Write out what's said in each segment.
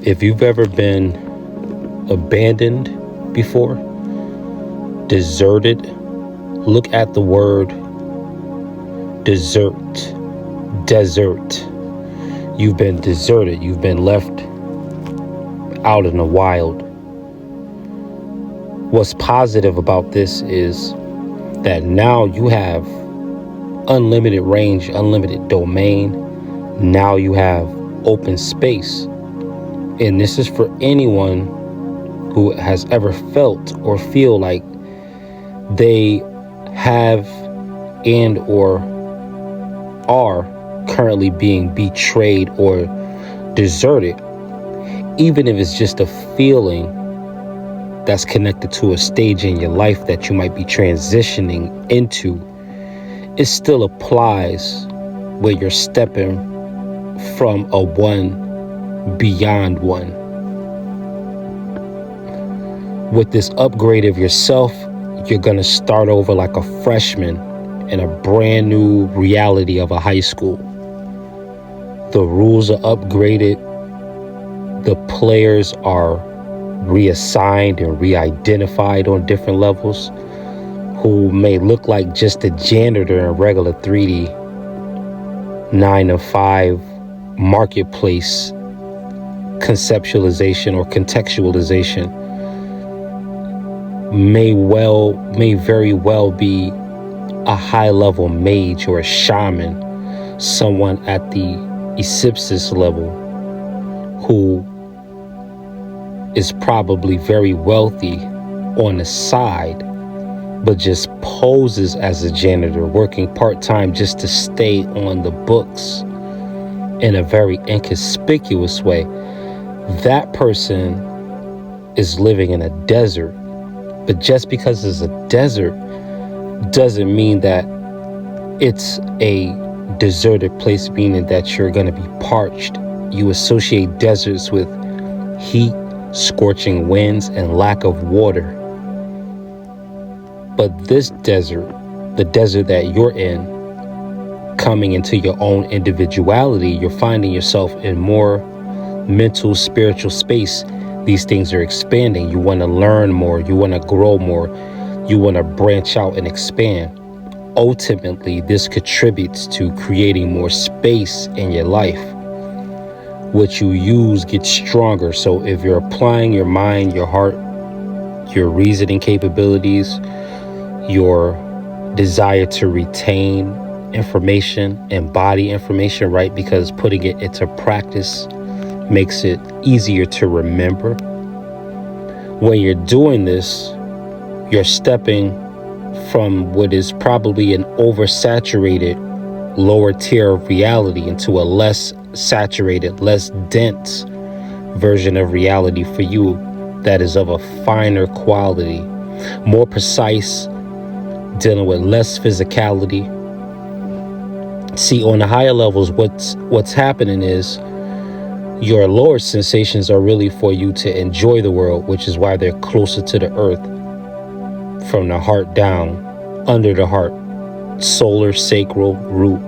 If you've ever been abandoned before, deserted, look at the word desert. You've been deserted. You've been left out in the wild. What's positive about this is that now you have unlimited range, unlimited domain. Now you have open space. And this is for anyone who has ever felt or feel like they have and or are currently being betrayed or deserted, even if it's just a feeling that's connected to a stage in your life that you might be transitioning into. It still applies where you're stepping from a one beyond one. With this upgrade of yourself, you're going to start over like a freshman in a brand new reality of a high school. The rules are upgraded. The players are reassigned and re-identified on different levels, who may look like just a janitor in regular 3D 9 to 5 marketplace conceptualization or contextualization may very well be a high-level mage or a shaman, someone at the Ecipsis level who is probably very wealthy on the side, but just poses as a janitor, working part-time just to stay on the books in a very inconspicuous way. That person is living in a desert. But just because it's a desert doesn't mean that it's a deserted place, meaning that you're going to be parched. You associate deserts with heat, scorching winds, and lack of water. But this desert, the desert that you're in, coming into your own individuality, you're finding yourself in more mental, spiritual space. These things are expanding. You want to learn more. You want to grow more. You want to branch out and expand. Ultimately, this contributes to creating more space in your life. What you use gets stronger. So if you're applying your mind, your heart, your reasoning capabilities, your desire to retain information, embody information, right? Because putting it into practice makes it easier to remember. When you're doing this, you're stepping from what is probably an oversaturated lower tier of reality into a less saturated, less dense version of reality for you that is of a finer quality, more precise, dealing with less physicality. See, on the higher levels, what's happening is your lower sensations are really for you to enjoy the world, which is why they're closer to the earth, from the heart down, under the heart, solar, sacral, root.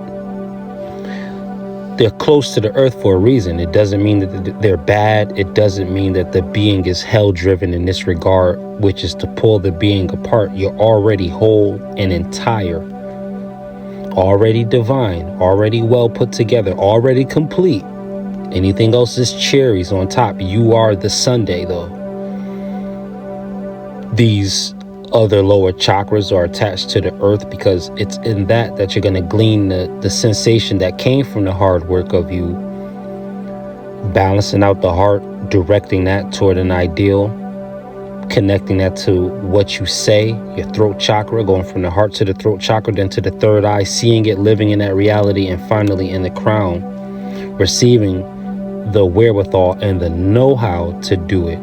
They're close to the earth for a reason. It doesn't mean that they're bad. It doesn't mean that the being is hell-driven in this regard, which is to pull the being apart. You're already whole and entire, already divine, already well put together, already complete. Anything else is cherries on top. You are the sundae, though. These other lower chakras are attached to the earth because it's in that you're going to glean the sensation that came from the hard work of you balancing out the heart, directing that toward an ideal, connecting that to what you say, your throat chakra, going from the heart to the throat chakra, then to the third eye, seeing it, living in that reality, and finally in the crown, receiving the wherewithal and the know-how to do it.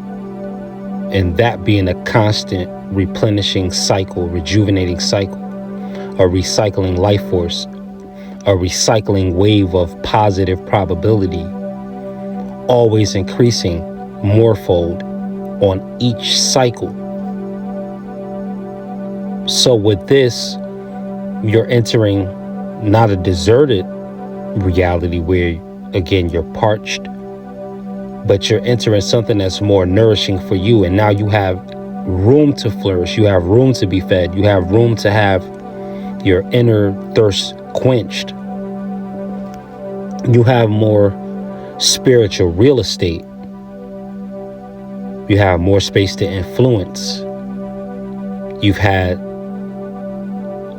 And that being a constant replenishing cycle, rejuvenating cycle, a recycling life force, a recycling wave of positive probability, always increasing morefold on each cycle. So with this, you're entering not a deserted reality where, again, you're parched, but you're entering something that's more nourishing for you. And now you have room to flourish. You have room to be fed. You have room to have your inner thirst quenched. You have more spiritual real estate. You have more space to influence. You've had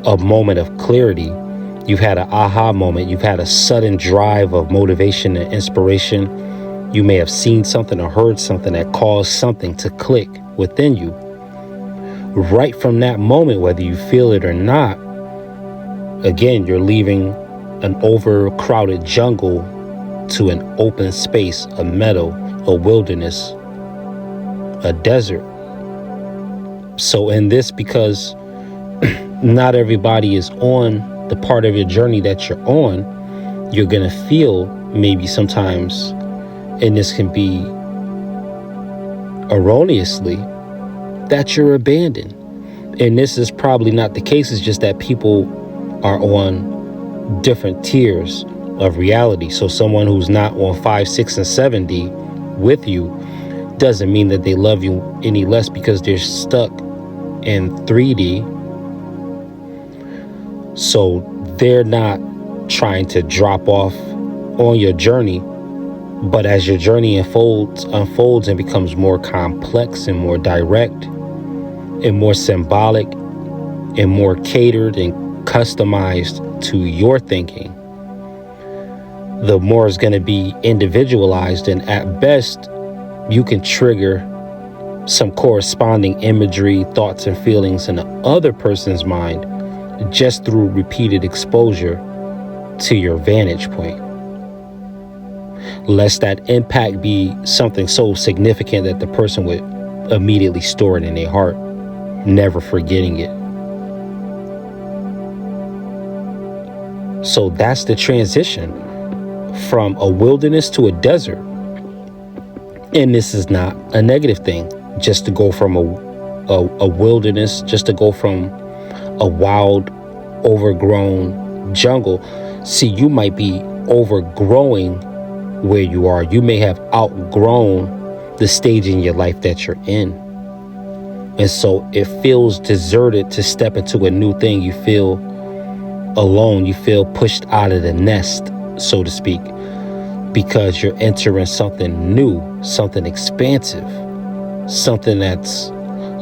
a moment of clarity. You've had an aha moment. You've had a sudden drive of motivation and inspiration. You may have seen something or heard something that caused something to click within you. Right from that moment, whether you feel it or not, again, you're leaving an overcrowded jungle to an open space, a meadow, a wilderness, a desert. So in this, because not everybody is on the part of your journey that you're on, you're going to feel maybe sometimes, and this can be erroneously, that you're abandoned. And this is probably not the case. It's just that people are on different tiers of reality. So someone who's not on 5, 6, and 7D with you doesn't mean that they love you any less because they're stuck in 3D. So they're not trying to drop off on your journey. But as your journey unfolds and becomes more complex and more direct and more symbolic and more catered and customized to your thinking, the more it's going to be individualized. And at best, you can trigger some corresponding imagery, thoughts, and feelings in the other person's mind just through repeated exposure to your vantage point. Lest that impact be something so significant that the person would immediately store it in their heart, never forgetting it. So that's the transition from a wilderness to a desert. And this is not a negative thing, just to go from a wilderness, just to go from a wild, overgrown jungle. See, you might be overgrowing where you are. You may have outgrown the stage in your life that you're in. And so it feels deserted to step into a new thing. You feel alone. You feel pushed out of the nest, so to speak, because you're entering something new, something expansive, something that's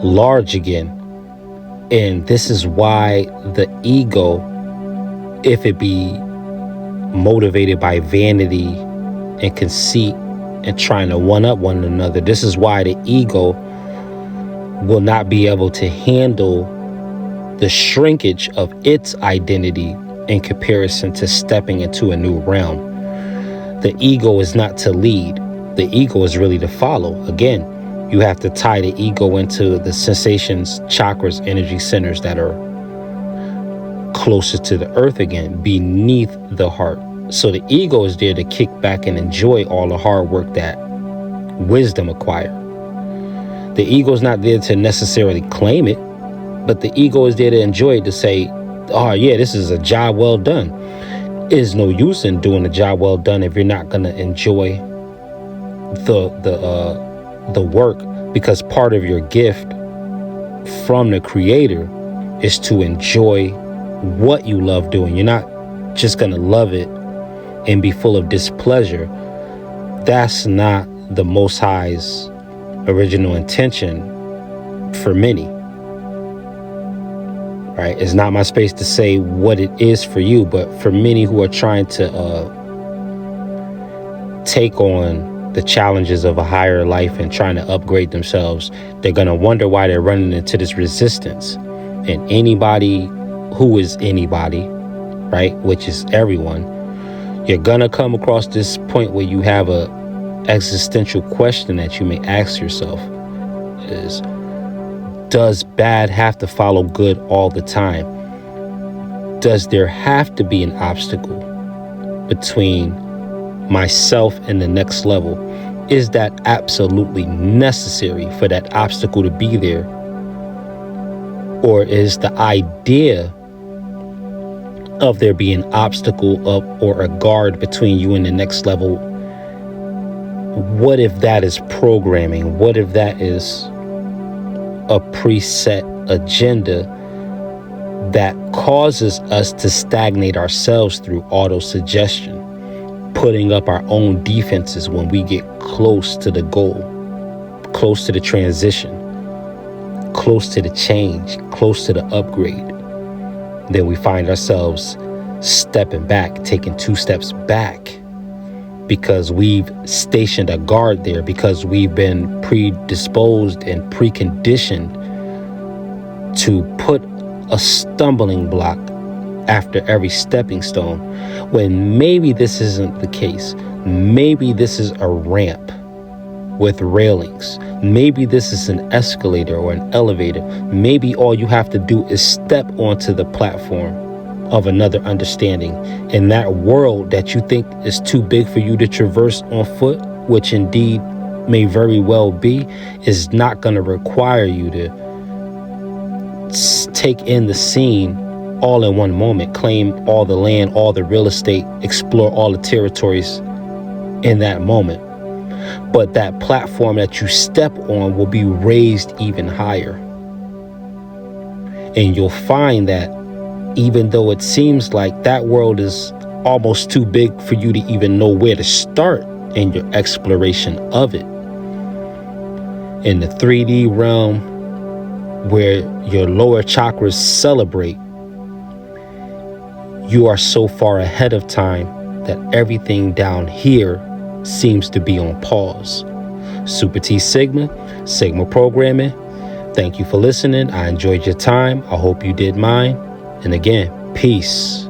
large again. And this is why the ego, if it be motivated by vanity and conceit and trying to one-up one another, this is why the ego will not be able to handle the shrinkage of its identity in comparison to stepping into a new realm. The ego is not to lead. The ego is really to follow. Again, you have to tie the ego into the sensations, chakras, energy centers that are closer to the earth again, beneath the heart. So the ego is there to kick back and enjoy all the hard work that wisdom acquired. The ego is not there to necessarily claim it, but the ego is there to enjoy it, to say, oh yeah, this is a job well done. There's no use in doing a job well done if you're not going to enjoy the work, because part of your gift from the creator is to enjoy what you love doing. You're not just going to love it and be full of displeasure. That's not the Most High's original intention for many. Right? It's not my space to say what it is for you, but for many who are trying to take on the challenges of a higher life and trying to upgrade themselves, they're going to wonder why they're running into this resistance. And anybody who is anybody, right, which is everyone, you're going to come across this point where you have a existential question that you may ask yourself is, does bad have to follow good all the time? Does there have to be an obstacle between myself and the next level? Is that absolutely necessary for that obstacle to be there? Or is the idea of there being an obstacle up or a guard between you and the next level what if that is programming? What if that is a preset agenda that causes us to stagnate ourselves through auto-suggestion, putting up our own defenses when we get close to the goal, close to the transition, close to the change, close to the upgrade? Then we find ourselves stepping back, taking 2 steps back, because we've stationed a guard there, because we've been predisposed and preconditioned to put a stumbling block after every stepping stone, when maybe this isn't the case. Maybe this is a ramp with railings. Maybe this is an escalator or an elevator. Maybe all you have to do is step onto the platform of another understanding, and that world that you think is too big for you to traverse on foot, which indeed may very well be, is not going to require you to take in the scene all in one moment, claim all the land, all the real estate, explore all the territories in that moment. But that platform that you step on will be raised even higher. And you'll find that even though it seems like that world is almost too big for you to even know where to start in your exploration of it, in the 3D realm where your lower chakras celebrate, you are so far ahead of time that everything down here seems to be on pause. Super T Sigma, Sigma Programming. Thank you for listening. I enjoyed your time. I hope you did mine. And again, peace.